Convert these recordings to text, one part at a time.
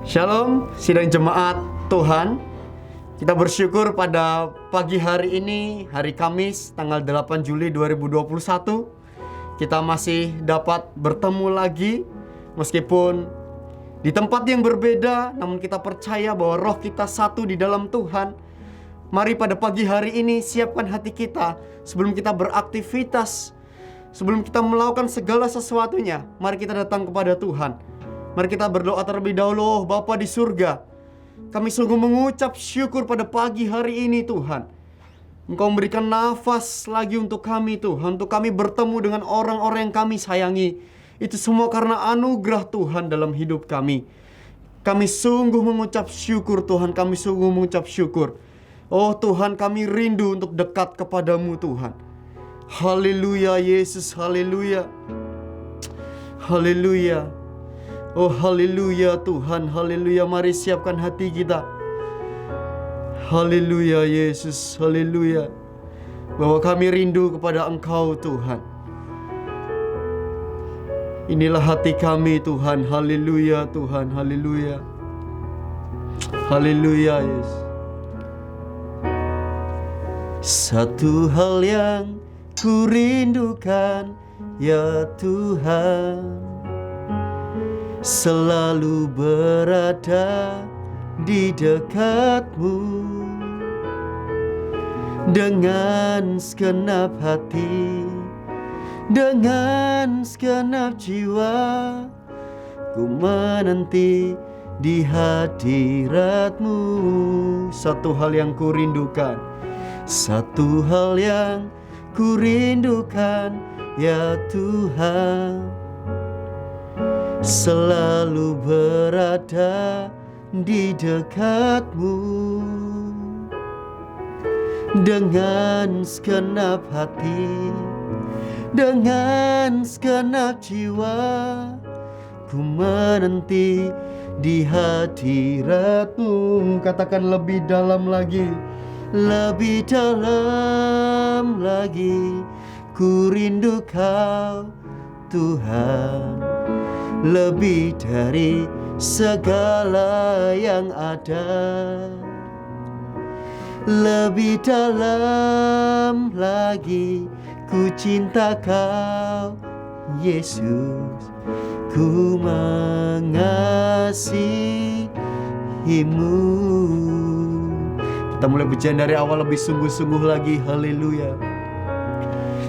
Shalom, sidang jemaat Tuhan. Kita bersyukur pada pagi hari ini, hari Kamis, tanggal 8 Juli 2021. Kita masih dapat bertemu lagi, meskipun di tempat yang berbeda, namun kita percaya bahwa roh kita satu di dalam Tuhan. Mari pada pagi hari ini siapkan hati kita sebelum kita beraktivitas, sebelum kita melakukan segala sesuatunya. Mari kita datang kepada Tuhan. Mari kita berdoa terlebih dahulu. Oh Bapa di surga, kami sungguh mengucap syukur pada pagi hari ini Tuhan. Engkau memberikan nafas lagi untuk kami Tuhan, untuk kami bertemu dengan orang-orang yang kami sayangi. Itu semua karena anugerah Tuhan dalam hidup kami. Kami sungguh mengucap syukur Tuhan, kami sungguh mengucap syukur. Oh Tuhan, kami rindu untuk dekat kepadamu Tuhan. Haleluya Yesus, haleluya. Haleluya. Oh haleluya Tuhan, haleluya. Mari siapkan hati kita. Haleluya Yesus, haleluya. Bahwa kami rindu kepada Engkau Tuhan. Inilah hati kami Tuhan, haleluya Tuhan, haleluya. Haleluya Yesus. Satu hal yang ku rindukan ya Tuhan, selalu berada di dekatmu dengan segenap hati, dengan segenap jiwa. Ku menanti di hadiratmu. Satu hal yang ku rindukan, satu hal yang ku rindukan ya Tuhan, selalu berada di dekatmu dengan segenap hati, dengan segenap jiwa. Ku menanti di hadiratmu. Katakan lebih dalam lagi, lebih dalam lagi. Ku rindu Kau Tuhan, lebih dari segala yang ada. Lebih dalam lagi ku cinta Kau Yesus, ku mengasihimu. Kita mulai pujian dari awal lebih sungguh-sungguh lagi. Haleluya.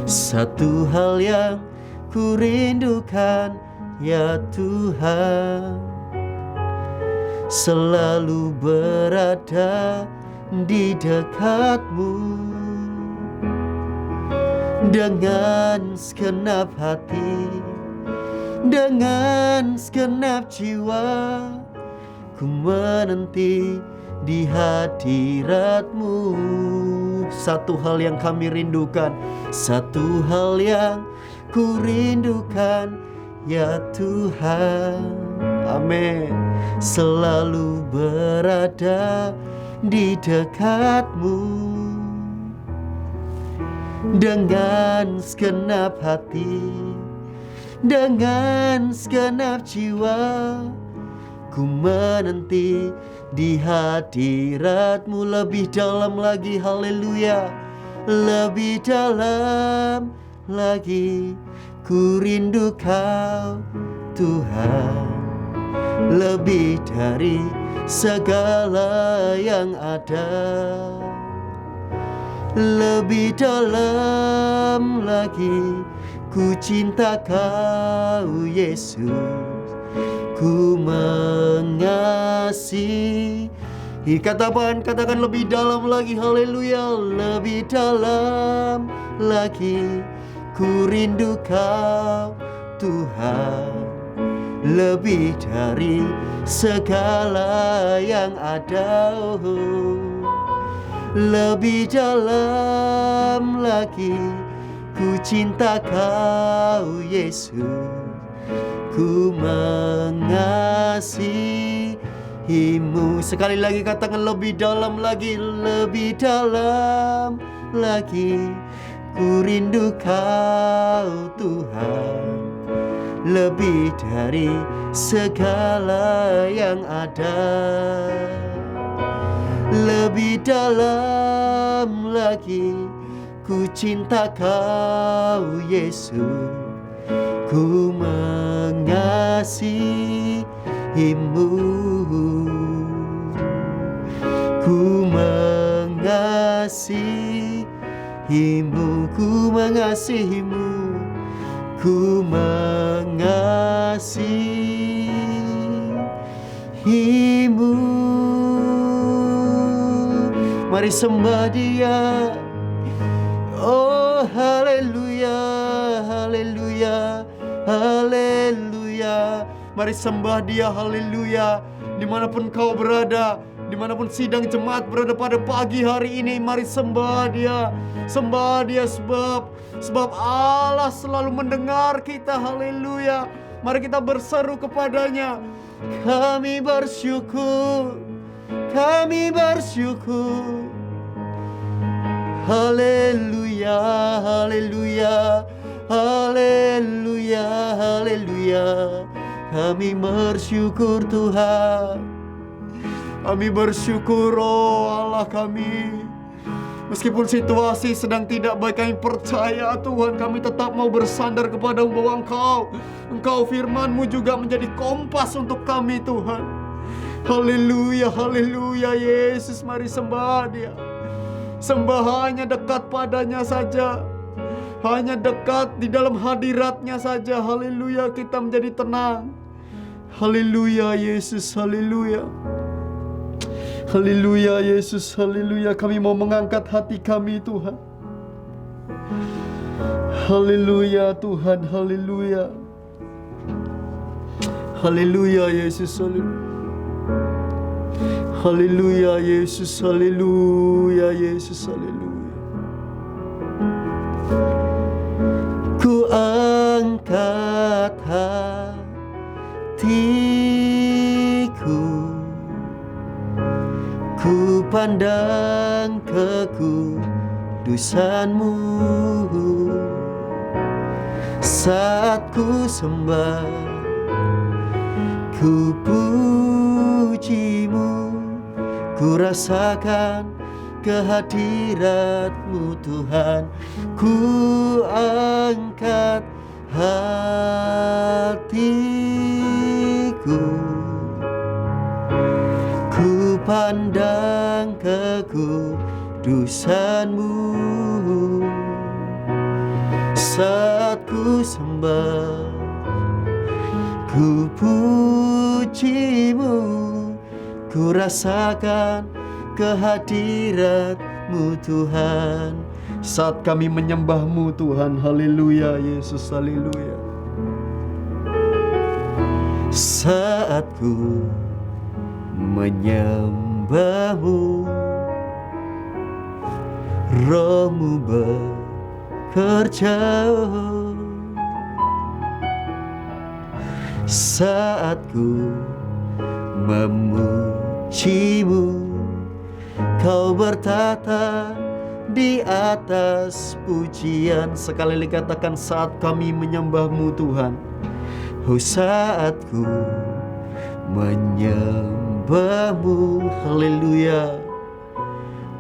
Satu hal yang ku rindukan ya Tuhan, selalu berada di dekatmu dengan segenap hati, dengan segenap jiwa. Ku menanti di hadiratmu. Satu hal yang kami rindukan, satu hal yang ku rindukan ya Tuhan, amin, selalu berada di dekatmu dengan segenap hati, dengan segenap jiwa. Ku menanti di hadiratmu. Lebih dalam lagi, haleluya. Lebih dalam lagi, ku rindu Kau Tuhan, lebih dari segala yang ada. Lebih dalam lagi, ku cinta Kau Yesus, ku mengasihi. Katakan lebih dalam lagi, haleluya. Lebih dalam lagi, ku rindu Kau Tuhan, lebih dari segala yang ada. Lebih dalam lagi, ku cinta Kau Yesus, ku mengasihimu. Sekali lagi katakan lebih dalam lagi, lebih dalam lagi. Ku rindu Kau Tuhan, lebih dari segala yang ada. Lebih dalam lagi ku cinta Kau Yesus, ku mengasihimu, ku mengasihimu, ku mengasihimu, ku mengasihimu. Mari sembah Dia. Oh haleluya, haleluya, haleluya. Mari sembah Dia, haleluya. Dimanapun kau berada, dimanapun sidang jemaat berada pada pagi hari ini, mari sembah Dia. Sembah Dia sebab Allah selalu mendengar kita, haleluya. Mari kita berseru kepadanya. Kami bersyukur, kami bersyukur. Haleluya, haleluya, haleluya, haleluya. Kami bersyukur Tuhan. Kami bersyukur, oh Allah kami. Meskipun situasi sedang tidak baik, kami percaya Tuhan, kami tetap mau bersandar kepada bahwa Engkau firman-Mu juga menjadi kompas untuk kami Tuhan. Haleluya, haleluya. Yesus, mari sembah Dia. Sembah hanya dekat padanya saja, hanya dekat di dalam hadiratnya saja. Haleluya, kita menjadi tenang. Haleluya Yesus, haleluya. Haleluya Yesus, haleluya. Kami mau mengangkat hati kami Tuhan. Haleluya Tuhan, haleluya. Haleluya Yesus, haleluya. Haleluya Yesus, haleluya Yesus, haleluya. Ku angkat hatiku, ku pandang kekudusan-Mu. Saat ku sembah, ku puji-Mu, ku rasakan kehadirat-Mu Tuhan. Ku angkat hatiku, ku pandang kekudusan-Mu. Saat ku sembah, ku puji-Mu, ku rasakan kehadirat-Mu Tuhan. Saat kami menyembah-Mu Tuhan, haleluya Yesus, haleluya. Saat ku menyembah-Mu, Roh-Mu bekerja. Saat ku memuji-Mu, Kau bertata di atas pujian. Sekali lagi katakan, saat kami menyembah-Mu Tuhan. Oh saat ku menyembah-Mu, haleluya,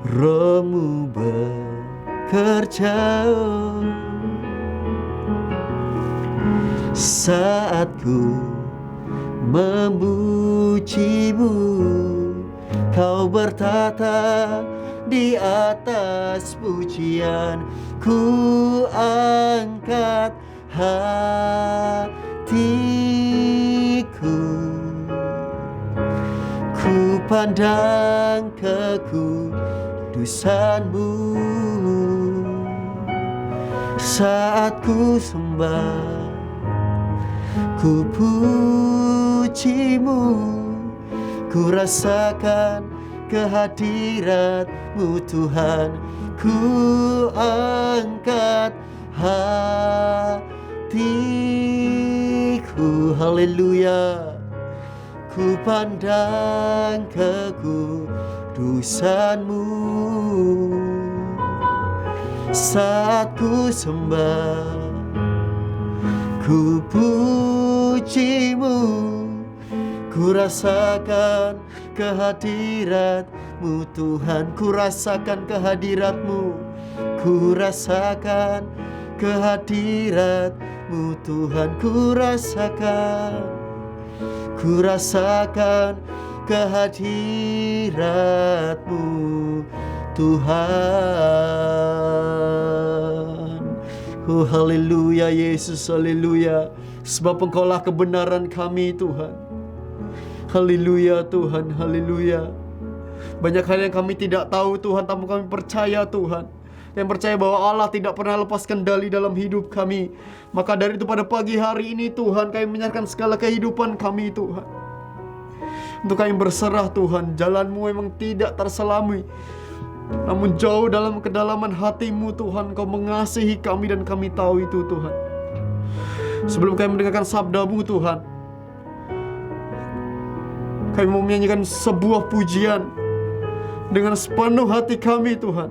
Roh-Mu bekerja. Saat ku memuji-Mu, Kau bertata di atas pujian. Ku angkat hatiku, ku pandang kekudusan-Mu. Saat ku sembah, ku puji-Mu, ku rasakan kehadirat-Mu Tuhan. Ku angkat hatiku, haleluya. Ku pandang kekudusan-Mu. Saat ku sembah, Ku pujimu, ku rasakan kehadirat-Mu Tuhan. Ku rasakan kehadirat-Mu, ku rasakan kehadirat-Mu Tuhan. Ku rasakan kehadirat-Mu Tuhan. Oh haleluya Yesus, haleluya. Sebab Engkaulah kebenaran kami Tuhan. Haleluya Tuhan, haleluya. Banyak hal yang kami tidak tahu Tuhan, tapi kami percaya Tuhan. Yang percaya bahwa Allah tidak pernah lepas kendali dalam hidup kami. Maka dari itu pada pagi hari ini Tuhan, kami menyerahkan segala kehidupan kami Tuhan. Untuk kami berserah Tuhan, jalan-Mu memang tidak terselami, namun jauh dalam kedalaman hati-Mu Tuhan, Kau mengasihi kami dan kami tahu itu Tuhan. Sebelum kami mendengarkan sabda-Mu Tuhan, kami mau menyanyikan sebuah pujian dengan sepenuh hati kami Tuhan.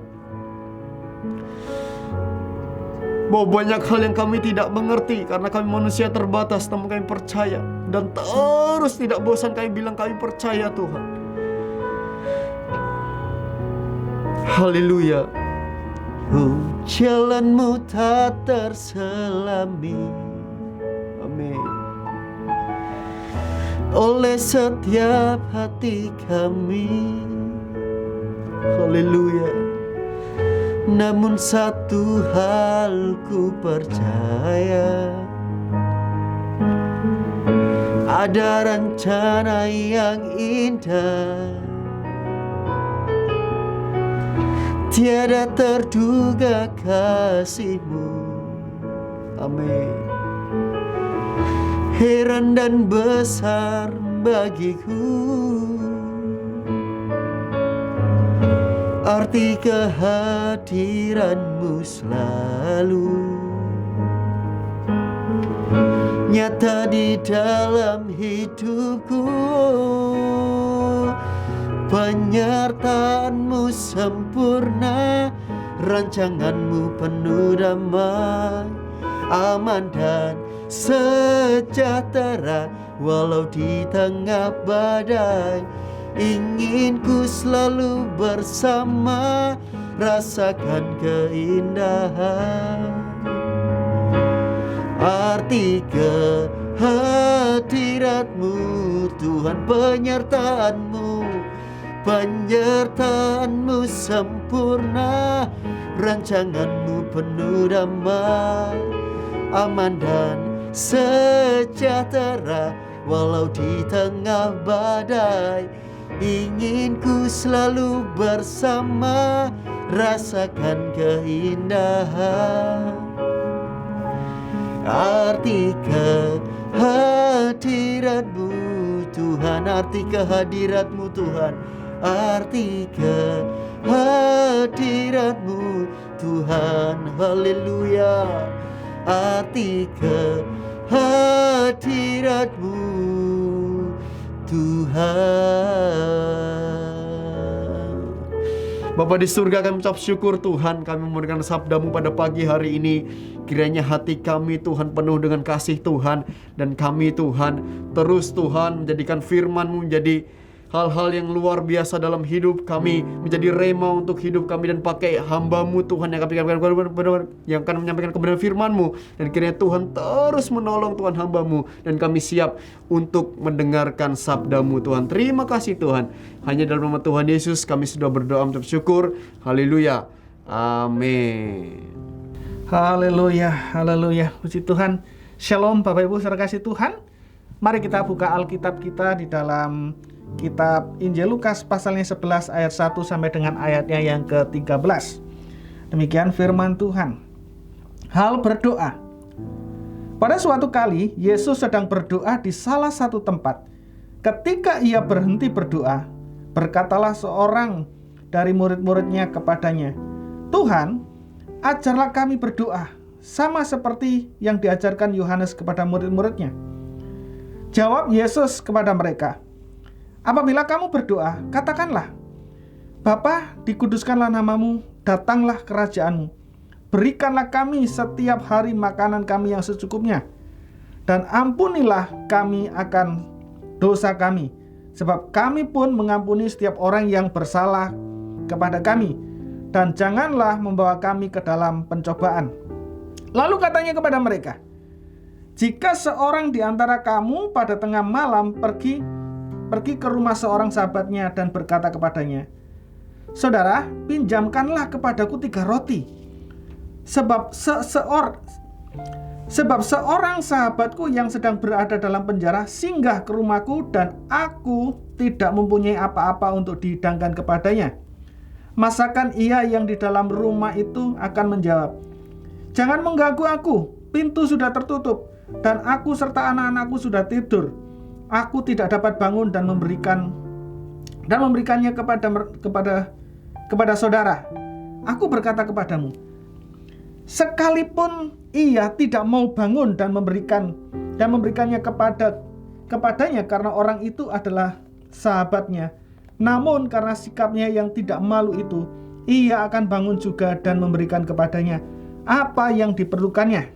Bahwa banyak hal yang kami tidak mengerti karena kami manusia terbatas, namun kami percaya. Dan terus tidak bosan kami bilang kami percaya Tuhan. Haleluya. Jalan-Mu tak terselami, amin, oleh setiap hati kami. Haleluya. Namun satu hal ku percaya, ada rencana yang indah, tiada terduga kasih-Mu, amin. Heran dan besar bagiku arti kehadiran-Mu selalu nyata di dalam hidupku. Penyertaan-Mu sempurna, rancangan-Mu penuh damai, aman dan sejahtera walau di tengah badai. Ingin ku selalu bersama, rasakan keindahan arti kehadirat-Mu Tuhan. Penyertaan-Mu sempurna, rancangan-Mu penuh damai, aman dan sejahtera walau di tengah badai. Ingin ku selalu bersama, rasakan keindahan arti kehadirat-Mu Tuhan. Arti kehadirat-Mu Tuhan, arti kehadirat-Mu Tuhan. Haleluya. Arti kehadirat-Mu Tuhan. Bapa di surga, kami ucap syukur Tuhan, kami memberikan sabda-Mu pada pagi hari ini. Kiranya hati kami Tuhan penuh dengan kasih Tuhan, dan kami Tuhan terus Tuhan menjadikan firman-Mu menjadi hal-hal yang luar biasa dalam hidup kami, menjadi rema untuk hidup kami, dan pakai hamba-Mu Tuhan yang akan menyampaikan kebenaran firman-Mu. Dan kiranya Tuhan terus menolong Tuhan hamba-Mu, dan kami siap untuk mendengarkan sabda-Mu Tuhan. Terima kasih Tuhan. Hanya dalam nama Tuhan Yesus kami sudah berdoa mengucap syukur. Haleluya, amin. Haleluya, haleluya, puji Tuhan. Shalom Bapak Ibu saudara kasih Tuhan. Mari kita buka Alkitab kita di dalam Kitab Injil Lukas pasalnya 11 ayat 1 sampai dengan ayatnya yang ke-13. Demikian firman Tuhan. Hal berdoa. Pada suatu kali Yesus sedang berdoa di salah satu tempat. Ketika ia berhenti berdoa, berkatalah seorang dari murid-muridnya kepadanya, "Tuhan, ajarlah kami berdoa, sama seperti yang diajarkan Yohanes kepada murid-muridnya." Jawab Yesus kepada mereka, "Apabila kamu berdoa, katakanlah, Bapa, dikuduskanlah namamu, datanglah kerajaan-Mu. Berikanlah kami setiap hari makanan kami yang secukupnya. dan ampunilah kami akan dosa kami, sebab kami pun mengampuni setiap orang yang bersalah kepada kami, dan janganlah membawa kami ke dalam pencobaan. Lalu katanya kepada mereka, jika seorang di antara kamu pada tengah malam pergi ke rumah seorang sahabatnya dan berkata kepadanya, saudara, pinjamkanlah kepadaku 3 roti, sebab seorang sahabatku yang sedang berada dalam penjara singgah ke rumahku dan aku tidak mempunyai apa-apa untuk dihidangkan kepadanya. Masakan ia yang di dalam rumah itu akan menjawab, jangan mengganggu aku, pintu sudah tertutup dan aku serta anak-anakku sudah tidur. Aku tidak dapat bangun dan memberikannya kepada saudara. Aku berkata kepadamu, sekalipun ia tidak mau bangun dan memberikannya kepadanya karena orang itu adalah sahabatnya, namun karena sikapnya yang tidak malu itu, ia akan bangun juga dan memberikan kepadanya apa yang diperlukannya.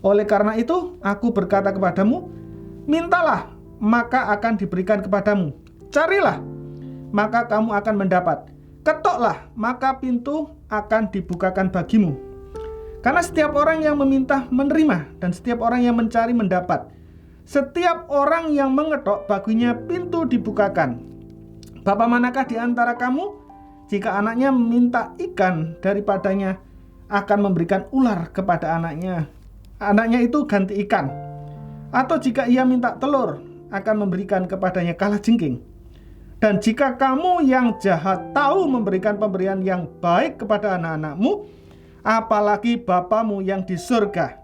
Oleh karena itu, aku berkata kepadamu, mintalah, maka akan diberikan kepadamu. Carilah, maka kamu akan mendapat. Ketoklah, maka pintu akan dibukakan bagimu. Karena setiap orang yang meminta menerima, dan setiap orang yang mencari mendapat. Setiap orang yang mengetok, baginya pintu dibukakan. Bapa manakah di antara kamu, jika anaknya meminta ikan daripadanya, akan memberikan ular kepada anaknya itu ganti ikan? Atau jika ia minta telur, akan memberikan kepadanya kalajengking? Dan jika kamu yang jahat tahu memberikan pemberian yang baik kepada anak-anakmu, apalagi Bapamu yang di surga,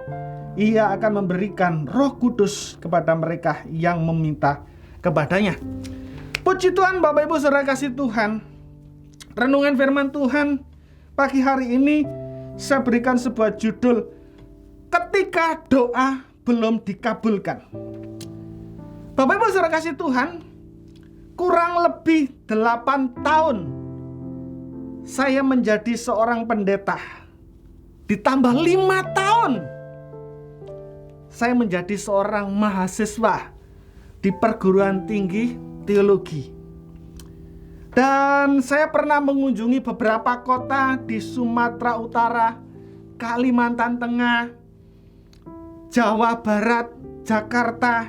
ia akan memberikan Roh Kudus kepada mereka yang meminta kepadanya. Puji Tuhan, Bapak Ibu saudara kasih Tuhan. Renungan firman Tuhan pagi hari ini saya berikan sebuah judul, ketika doa belum dikabulkan. Bapak Ibu saudara kasih Tuhan, kurang lebih 8 tahun saya menjadi seorang pendeta. Ditambah 5 tahun saya menjadi seorang mahasiswa di perguruan tinggi teologi. Dan saya pernah mengunjungi beberapa kota di Sumatera Utara, Kalimantan Tengah, Jawa Barat, Jakarta,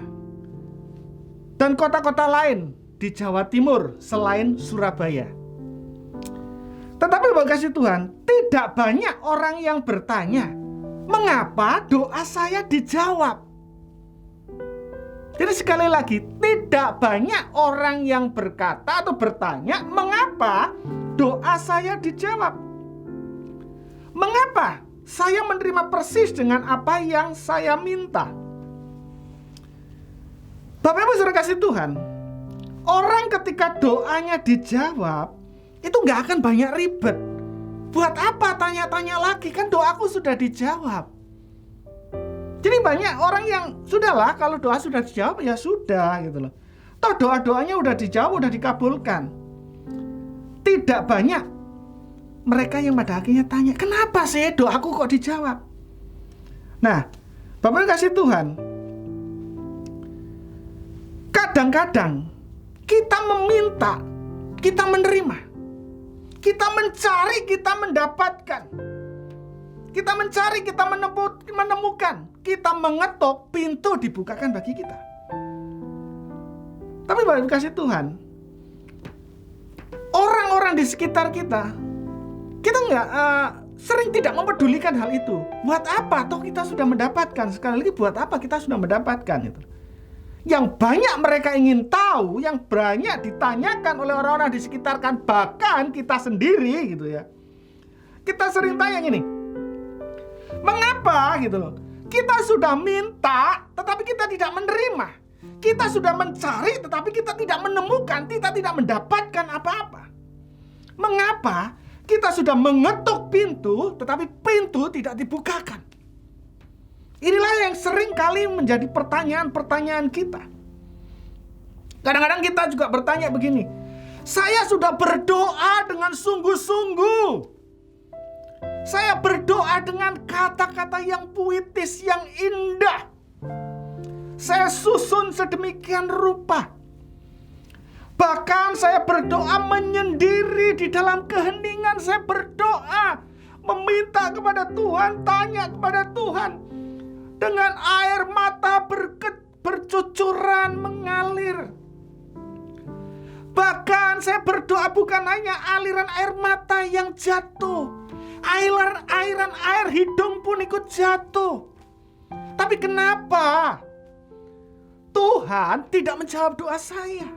dan kota-kota lain di Jawa Timur selain Surabaya. Tetapi Bapak kasih Tuhan, tidak banyak orang yang bertanya, mengapa doa saya dijawab? Jadi sekali lagi, tidak banyak orang yang berkata atau bertanya, mengapa doa saya dijawab? Mengapa saya menerima persis dengan apa yang saya minta? Bapak Ibu saudara kasih Tuhan, orang ketika doanya dijawab, itu gak akan banyak ribet. Buat apa tanya-tanya lagi? Kan doaku sudah dijawab. Jadi banyak orang yang sudahlah, kalau doa sudah dijawab ya sudah gitu loh. Toh doa-doanya udah dijawab, udah dikabulkan. Tidak banyak mereka yang pada akhirnya tanya, kenapa sih doaku kok dijawab? Nah, Bapak kasih Tuhan, kadang-kadang kita meminta, kita menerima, kita mencari, kita mendapatkan. Kita mencari, kita menemukan, kita mengetuk, pintu dibukakan bagi kita. Tapi Bapak kasih Tuhan, orang-orang di sekitar kita nggak sering tidak mempedulikan hal itu. Buat apa? Toh kita sudah mendapatkan. Sekali lagi, buat apa kita sudah mendapatkan itu? Yang banyak mereka ingin tahu, yang banyak ditanyakan oleh orang-orang di sekitar, kan bahkan kita sendiri gitu ya. Kita sering tanya gini, mengapa gitu loh? Kita sudah minta, tetapi kita tidak menerima. Kita sudah mencari, tetapi kita tidak menemukan, kita tidak mendapatkan apa-apa. Mengapa kita sudah mengetuk pintu, tetapi pintu tidak dibukakan? Inilah yang sering kali menjadi pertanyaan-pertanyaan kita. Kadang-kadang kita juga bertanya begini, saya sudah berdoa dengan sungguh-sungguh. Saya berdoa dengan kata-kata yang puitis, yang indah. saya susun sedemikian rupa. Bahkan saya berdoa menyendiri di dalam keheningan. Saya berdoa meminta kepada Tuhan, tanya kepada Tuhan. Dengan air mata bercucuran mengalir. Bahkan saya berdoa bukan hanya aliran air mata yang jatuh, aliran air hidung pun ikut jatuh. Tapi kenapa Tuhan tidak menjawab doa saya?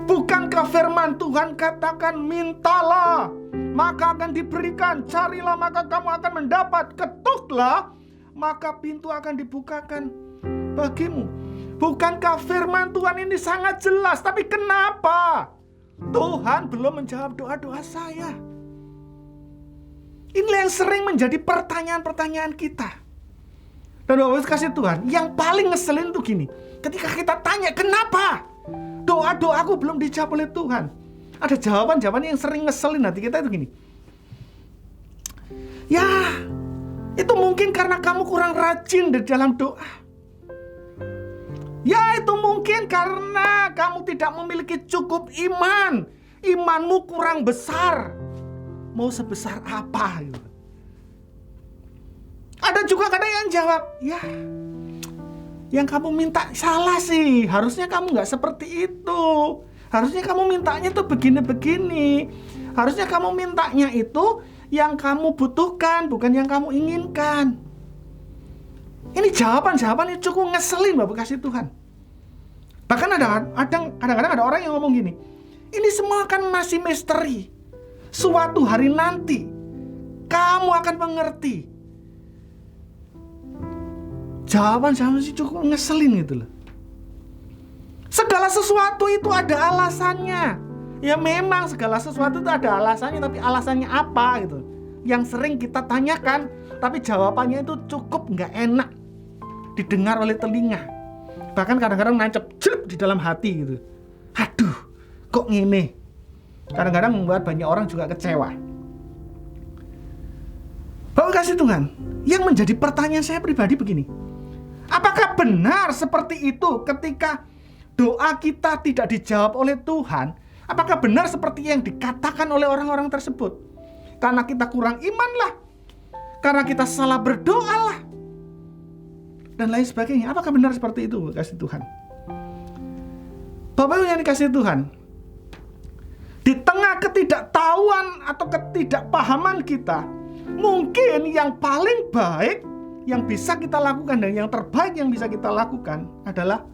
Bukankah firman Tuhan katakan, mintalah maka akan diberikan, carilah maka kamu akan mendapat, ketuklah maka pintu akan dibukakan bagimu. Bukankah firman Tuhan ini sangat jelas? Tapi kenapa Tuhan belum menjawab doa-doa saya? Inilah yang sering menjadi pertanyaan-pertanyaan kita. Dan Bapak kasih Tuhan, yang paling ngeselin tuh gini, ketika kita tanya kenapa doa-doaku belum dijawab oleh Tuhan, ada jawaban-jawaban yang sering ngeselin hati kita itu gini. Ya, itu mungkin karena kamu kurang rajin di dalam doa. Ya, itu mungkin karena kamu tidak memiliki cukup iman. Imanmu kurang besar. Mau sebesar apa? Gitu. Ada juga kadang yang jawab, ya, yang kamu minta salah sih. Harusnya kamu gak seperti itu. Harusnya kamu mintanya tuh begini-begini. Harusnya kamu mintanya itu yang kamu butuhkan, bukan yang kamu inginkan. Ini jawaban-jawaban yang cukup ngeselin Bapak kasih Tuhan. Bahkan kadang-kadang ada orang yang ngomong gini, ini semua kan masih misteri. Suatu hari nanti kamu akan mengerti. Jawaban-jawaban sih cukup ngeselin gitu loh. Segala sesuatu itu ada alasannya. Ya memang segala sesuatu itu ada alasannya, tapi alasannya apa gitu. Yang sering kita tanyakan, tapi jawabannya itu cukup nggak enak didengar oleh telinga. Bahkan kadang-kadang nancep jelek di dalam hati gitu. Aduh, kok ngene? Kadang-kadang membuat banyak orang juga kecewa. Bapak kasih Tuhan, yang menjadi pertanyaan saya pribadi begini. Apakah benar seperti itu ketika doa kita tidak dijawab oleh Tuhan? Apakah benar seperti yang dikatakan oleh orang-orang tersebut? Karena kita kurang iman lah, karena kita salah berdoa lah, dan lain sebagainya. Apakah benar seperti itu, kasih Tuhan? Bapak Ibu yang dikasih Tuhan, di tengah ketidaktahuan atau ketidakpahaman kita, mungkin yang paling baik yang bisa kita lakukan dan yang terbaik yang bisa kita lakukan adalah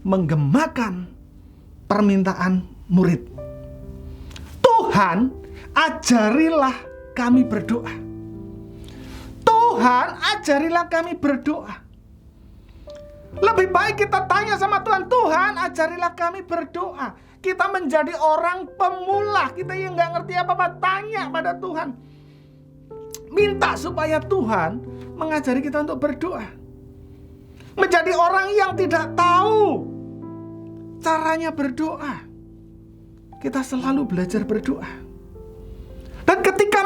menggemakan permintaan murid. Tuhan, ajarilah kami berdoa. Tuhan, ajarilah kami berdoa. Lebih baik kita tanya sama Tuhan, Tuhan, ajarilah kami berdoa. Kita menjadi orang pemula, kita yang gak ngerti apa-apa, tanya pada Tuhan. Minta supaya Tuhan mengajari kita untuk berdoa. Menjadi orang yang tidak tahu caranya berdoa, kita selalu belajar berdoa. Dan ketika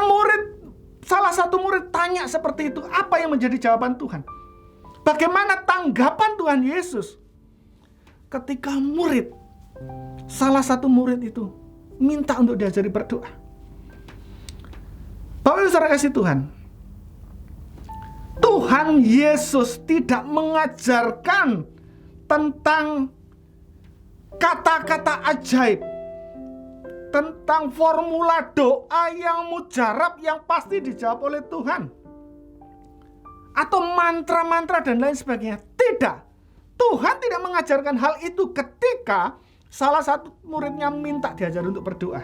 salah satu murid tanya seperti itu, apa yang menjadi jawaban Tuhan? Bagaimana tanggapan Tuhan Yesus ketika salah satu murid itu minta untuk diajari berdoa? Bapak Ibu saudara kasih Tuhan, Tuhan Yesus tidak mengajarkan tentang kata-kata ajaib, tentang formula doa yang mujarab yang pasti dijawab oleh Tuhan, atau mantra-mantra dan lain sebagainya. Tidak, Tuhan tidak mengajarkan hal itu ketika salah satu muridnya minta diajar untuk berdoa.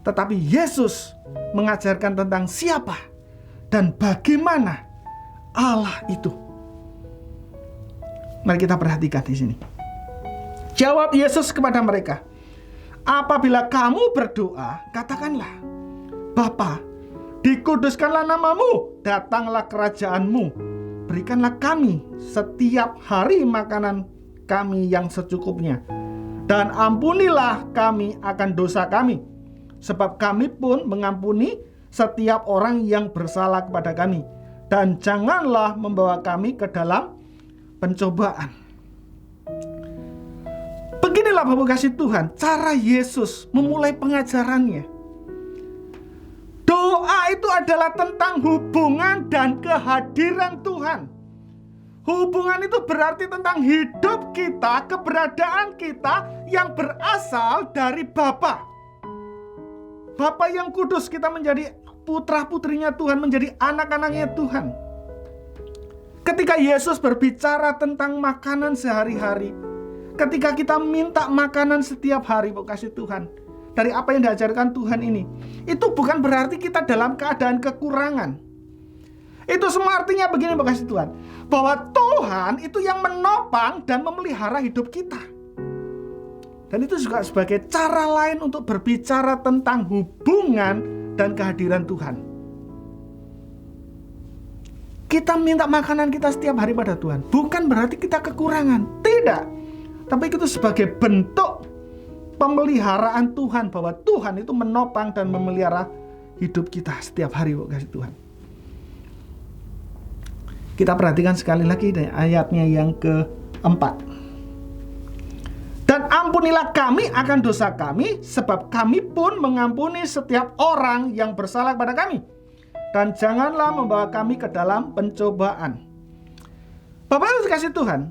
Tetapi Yesus mengajarkan tentang siapa dan bagaimana Allah itu. Mari kita perhatikan di sini. Jawab Yesus kepada mereka, apabila kamu berdoa, katakanlah, Bapa, dikuduskanlah namamu, datanglah kerajaanmu, berikanlah kami setiap hari makanan kami yang secukupnya, dan ampunilah kami akan dosa kami, sebab kami pun mengampuni setiap orang yang bersalah kepada kami, dan janganlah membawa kami ke dalam pencobaan. Beginilah Bapak kasih Tuhan, cara Yesus memulai pengajarannya. Doa itu adalah tentang hubungan dan kehadiran Tuhan. Hubungan itu berarti tentang hidup kita, keberadaan kita yang berasal dari Bapa. Bapa yang kudus, kita menjadi putra-putrinya Tuhan, menjadi anak-anaknya Tuhan. Ketika Yesus berbicara tentang makanan sehari-hari, ketika kita minta makanan setiap hari, Bapak kasih Tuhan, dari apa yang diajarkan Tuhan ini, itu bukan berarti kita dalam keadaan kekurangan. Itu semua artinya begini Bapak kasih Tuhan, bahwa Tuhan itu yang menopang dan memelihara hidup kita. Dan itu juga sebagai cara lain untuk berbicara tentang hubungan dan kehadiran Tuhan. Kita minta makanan kita setiap hari pada Tuhan, bukan berarti kita kekurangan, tidak. Tapi itu sebagai bentuk pemeliharaan Tuhan, bahwa Tuhan itu menopang dan memelihara hidup kita setiap hari, Bapak kasih Tuhan. Kita perhatikan sekali lagi dari ayatnya yang keempat. Dan ampunilah kami akan dosa kami, sebab kami pun mengampuni setiap orang yang bersalah kepada kami. Dan janganlah membawa kami ke dalam pencobaan. Bapak Ibu kasih Tuhan,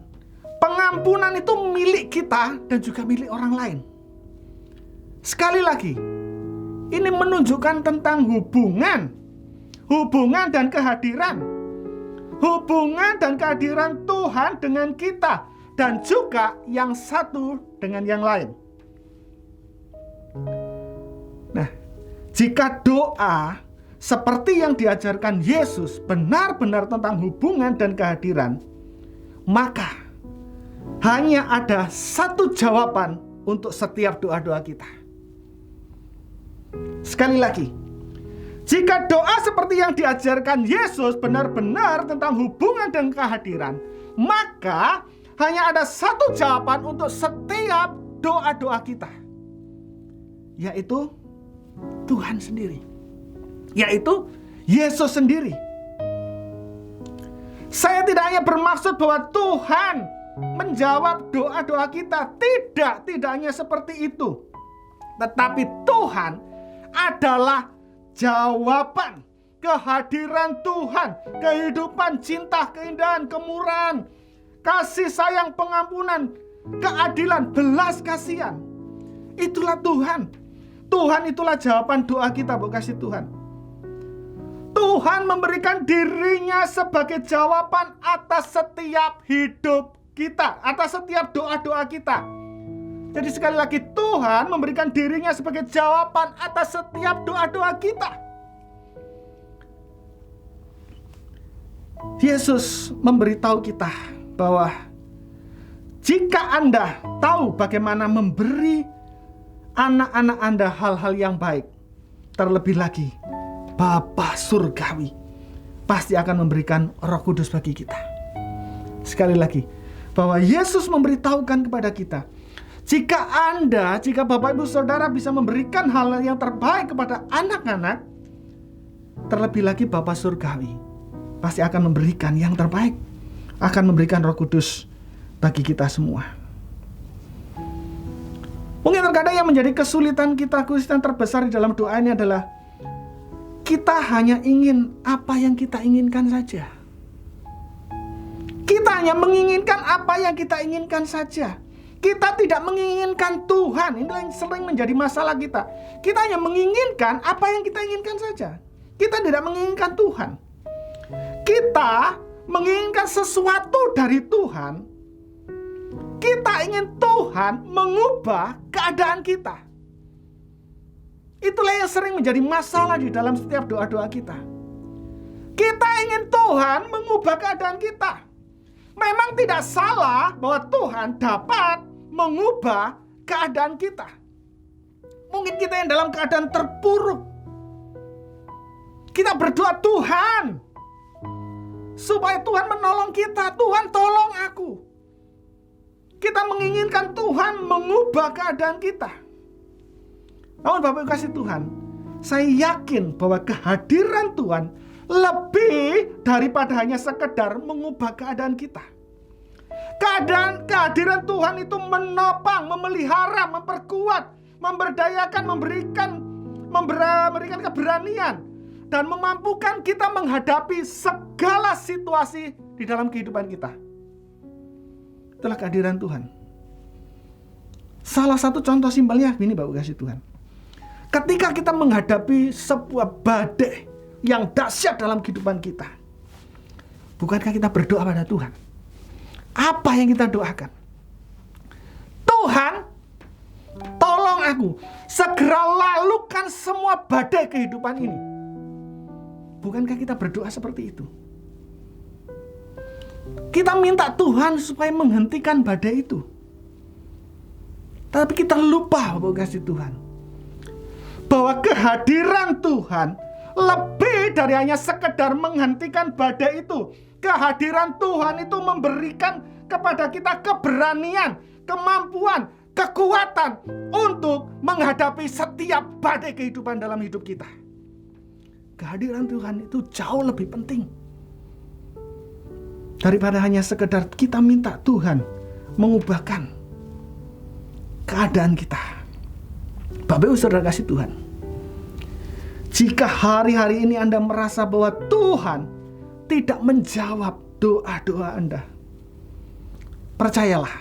pengampunan itu milik kita dan juga milik orang lain. Sekali lagi, ini menunjukkan tentang hubungan dan kehadiran. Hubungan dan kehadiran Tuhan dengan kita, dan juga yang satu dengan yang lain. Nah, jika doa seperti yang diajarkan Yesus benar-benar tentang hubungan dan kehadiran, maka hanya ada satu jawaban untuk setiap doa-doa kita. Sekali lagi, jika doa seperti yang diajarkan Yesus benar-benar tentang hubungan dan kehadiran, maka hanya ada satu jawaban untuk setiap doa-doa kita, yaitu Tuhan sendiri, yaitu Yesus sendiri. Saya tidak hanya bermaksud bahwa Tuhan menjawab doa-doa kita, tidak hanya seperti itu. Tetapi Tuhan adalah jawaban, kehadiran Tuhan, kehidupan, cinta, keindahan, kemurahan, kasih sayang, pengampunan, keadilan, belas kasihan. Itulah Tuhan. Tuhan itulah jawaban doa kita, Bapak kasih Tuhan. Tuhan memberikan dirinya sebagai jawaban atas setiap hidup kita, atas setiap doa-doa kita. Jadi sekali lagi, Tuhan memberikan dirinya sebagai jawaban atas setiap doa-doa kita. Yesus memberitahu kita bahwa jika Anda tahu bagaimana memberi anak-anak Anda hal-hal yang baik, terlebih lagi Bapa Surgawi pasti akan memberikan Roh Kudus bagi kita. Sekali lagi, bahwa Yesus memberitahukan kepada kita, jika Bapak Ibu Saudara bisa memberikan hal yang terbaik kepada anak-anak, terlebih lagi Bapa Surgawi pasti akan memberikan yang terbaik, akan memberikan Roh Kudus bagi kita semua. Mungkin terkadang yang menjadi kesulitan terbesar di dalam doa ini adalah kita hanya ingin apa yang kita inginkan saja. Kita hanya menginginkan apa yang kita inginkan saja. Kita tidak menginginkan Tuhan. Ini yang sering menjadi masalah kita. Kita hanya menginginkan apa yang kita inginkan saja. Kita tidak menginginkan Tuhan. Kita menginginkan sesuatu dari Tuhan. Kita ingin Tuhan mengubah keadaan kita. Itulah yang sering menjadi masalah di dalam setiap doa-doa kita. Kita ingin Tuhan mengubah keadaan kita. Memang tidak salah bahwa Tuhan dapat mengubah keadaan kita. Mungkin kita yang dalam keadaan terpuruk, kita berdoa, Tuhan, supaya Tuhan menolong kita. Tuhan, tolong aku. Kita menginginkan Tuhan mengubah keadaan kita. Namun Bapak kasih Tuhan, saya yakin bahwa kehadiran Tuhan lebih daripada hanya sekedar mengubah keadaan kita. Kehadiran Tuhan itu menopang, memelihara, memperkuat, memberdayakan, memberikan keberanian, dan memampukan kita menghadapi segala situasi di dalam kehidupan kita. Itulah kehadiran Tuhan. Salah satu contoh simpelnya ini, Bapak kasih Tuhan. Ketika kita menghadapi sebuah badai yang dahsyat dalam kehidupan kita, bukankah kita berdoa pada Tuhan? Apa yang kita doakan? Tuhan, tolong aku segera lalukan semua badai kehidupan ini. Bukankah kita berdoa seperti itu? Kita minta Tuhan supaya menghentikan badai itu. Tapi kita lupa, Bapak kasih Tuhan, bahwa kehadiran Tuhan lebih dari hanya sekedar menghentikan badai itu. Kehadiran Tuhan itu memberikan kepada kita keberanian, kemampuan, kekuatan untuk menghadapi setiap badai kehidupan dalam hidup kita. Kehadiran Tuhan itu jauh lebih penting daripada hanya sekedar kita minta Tuhan mengubahkan keadaan kita. Bapak Ibu Saudara kasih Tuhan, jika hari-hari ini Anda merasa bahwa Tuhan tidak menjawab doa-doa Anda, percayalah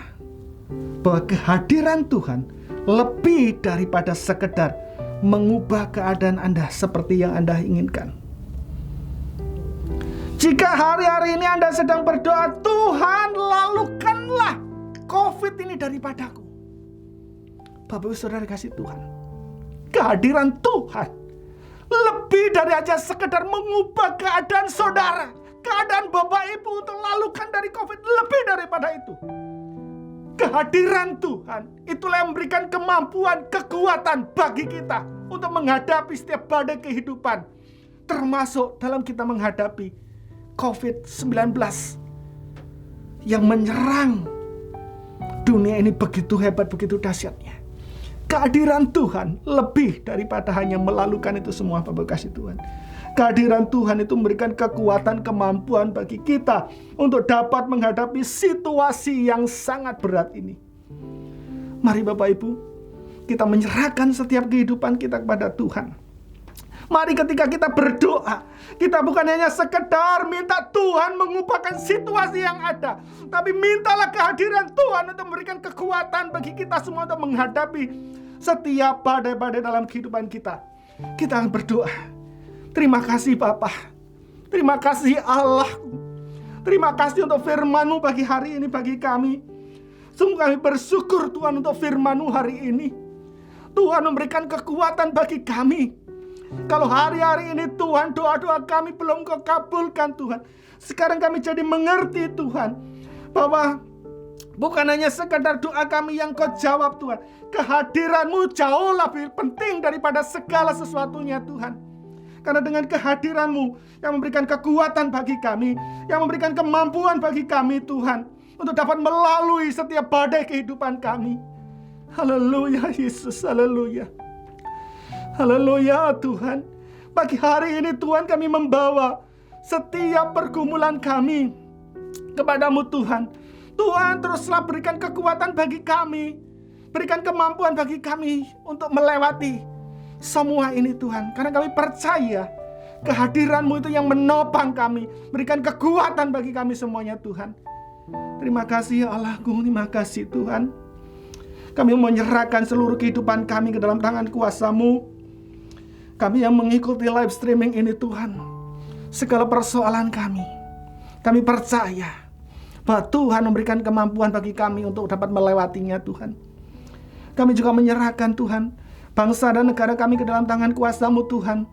bahwa kehadiran Tuhan lebih daripada sekedar mengubah keadaan Anda seperti yang Anda inginkan. Jika hari-hari ini Anda sedang berdoa, Tuhan lalukanlah COVID ini daripadaku, Bapak Ibu Saudara kasih Tuhan, kehadiran Tuhan lebih dari aja sekedar mengubah keadaan saudara, keadaan Bapak Ibu untuk lalukan dari COVID. Lebih daripada itu, kehadiran Tuhan itulah yang memberikan kemampuan, kekuatan bagi kita untuk menghadapi setiap badai kehidupan, termasuk dalam kita menghadapi COVID-19 yang menyerang dunia ini begitu hebat, begitu dahsyatnya. Kehadiran Tuhan lebih daripada hanya melalukan itu semua, Bapak kasih Tuhan. Kehadiran Tuhan itu memberikan kekuatan, kemampuan bagi kita untuk dapat menghadapi situasi yang sangat berat ini. Mari Bapak Ibu, kita menyerahkan setiap kehidupan kita kepada Tuhan. Mari ketika kita berdoa, kita bukan hanya sekedar minta Tuhan mengubahkan situasi yang ada, tapi mintalah kehadiran Tuhan untuk memberikan kekuatan bagi kita semua untuk menghadapi setiap badai-badai dalam kehidupan kita. Kita akan berdoa. Terima kasih Bapa, terima kasih Allahku, terima kasih untuk firman-Mu pagi hari ini bagi kami. Sungguh kami bersyukur Tuhan untuk firman-Mu hari ini. Tuhan memberikan kekuatan bagi kami. Kalau hari-hari ini Tuhan, doa-doa kami belum Kau kabulkan Tuhan, sekarang kami jadi mengerti Tuhan, bahwa bukan hanya sekadar doa kami yang Kau jawab Tuhan. Kehadiran-Mu jauh lebih penting daripada segala sesuatunya Tuhan. Karena dengan kehadiran-Mu yang memberikan kekuatan bagi kami, yang memberikan kemampuan bagi kami Tuhan, untuk dapat melalui setiap badai kehidupan kami. Haleluya Yesus, haleluya. Haleluya Tuhan. Pagi hari ini Tuhan, kami membawa setiap pergumulan kami kepadamu Tuhan. Tuhan, teruslah berikan kekuatan bagi kami, berikan kemampuan bagi kami untuk melewati semua ini Tuhan. Karena kami percaya kehadiran-Mu itu yang menopang kami, berikan kekuatan bagi kami semuanya Tuhan. Terima kasih ya Allahku, terima kasih Tuhan. Kami menyerahkan seluruh kehidupan kami ke dalam tangan kuasa-Mu. Kami yang mengikuti live streaming ini Tuhan, segala persoalan kami percaya bahwa Tuhan memberikan kemampuan bagi kami untuk dapat melewatinya Tuhan. Kami juga menyerahkan Tuhan bangsa dan negara kami ke dalam tangan kuasa-Mu Tuhan.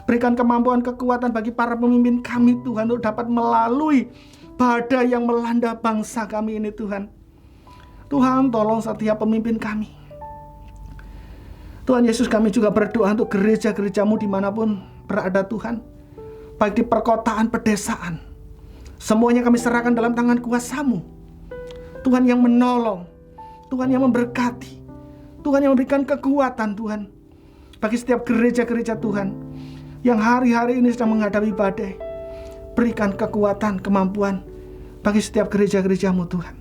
Berikan kemampuan, kekuatan bagi para pemimpin kami Tuhan, untuk dapat melalui badai yang melanda bangsa kami ini Tuhan. Tuhan, tolong setiap pemimpin kami. Tuhan Yesus, kami juga berdoa untuk gereja-gereja-Mu dimanapun berada Tuhan, baik di perkotaan, pedesaan. Semuanya kami serahkan dalam tangan kuasa-Mu. Tuhan yang menolong, Tuhan yang memberkati, Tuhan yang memberikan kekuatan Tuhan bagi setiap gereja-gereja Tuhan yang hari-hari ini sedang menghadapi badai. Berikan kekuatan, kemampuan, bagi setiap gereja-gerejamu Tuhan.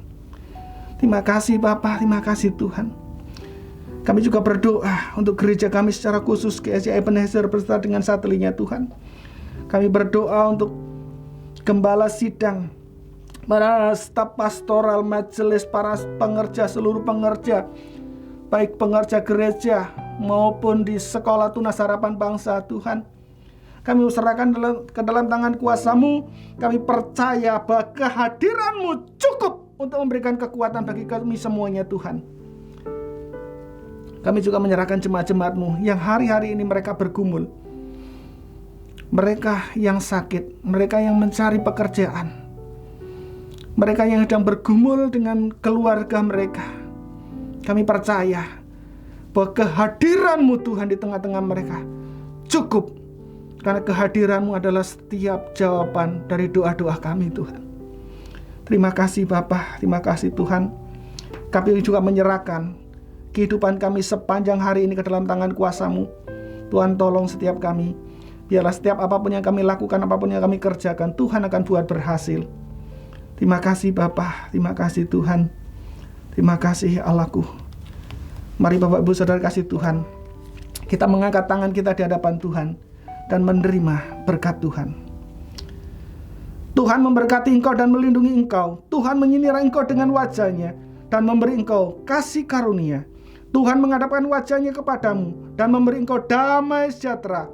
Terima kasih Bapa, terima kasih Tuhan. Kami juga berdoa untuk gereja kami secara khusus, GSI Ebenezer beserta dengan satelitnya Tuhan. Kami berdoa untuk gembala sidang, para staf pastoral, majelis, para pengerja, seluruh pengerja, baik pengerja gereja maupun di sekolah tunas harapan bangsa Tuhan. Kami serahkan ke dalam tangan kuasa-Mu. Kami percaya bahwa kehadiran-Mu cukup untuk memberikan kekuatan bagi kami semuanya Tuhan. Kami juga menyerahkan jemaat-jemaat-Mu yang hari-hari ini mereka bergumul. Mereka yang sakit, mereka yang mencari pekerjaan, mereka yang sedang bergumul dengan keluarga mereka. Kami percaya bahwa kehadiran-Mu Tuhan di tengah-tengah mereka cukup. Karena kehadiran-Mu adalah setiap jawaban dari doa-doa kami Tuhan. Terima kasih Bapa, terima kasih Tuhan. Kami juga menyerahkan kehidupan kami sepanjang hari ini ke dalam tangan kuasa-Mu. Tuhan tolong setiap kami. Biarlah setiap apapun yang kami lakukan, apapun yang kami kerjakan, Tuhan akan buat berhasil. Terima kasih Bapa, terima kasih Tuhan. Terima kasih Allahku. Mari Bapak Ibu Saudara kasih Tuhan, kita mengangkat tangan kita di hadapan Tuhan dan menerima berkat Tuhan. Tuhan memberkati engkau dan melindungi engkau. Tuhan menyinari engkau dengan wajah-Nya dan memberi engkau kasih karunia. Tuhan menghadapkan wajah-Nya kepadamu dan memberi engkau damai sejahtera.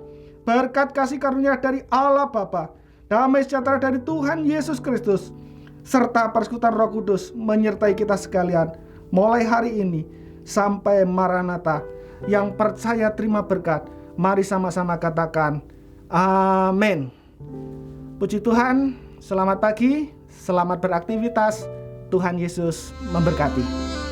Berkat kasih karunia dari Allah Bapa, damai sejahtera dari Tuhan Yesus Kristus, serta persekutuan Roh Kudus menyertai kita sekalian mulai hari ini sampai Maranatha. Yang percaya terima berkat, mari sama-sama katakan amin. Puji Tuhan, selamat pagi, selamat beraktivitas. Tuhan Yesus memberkati.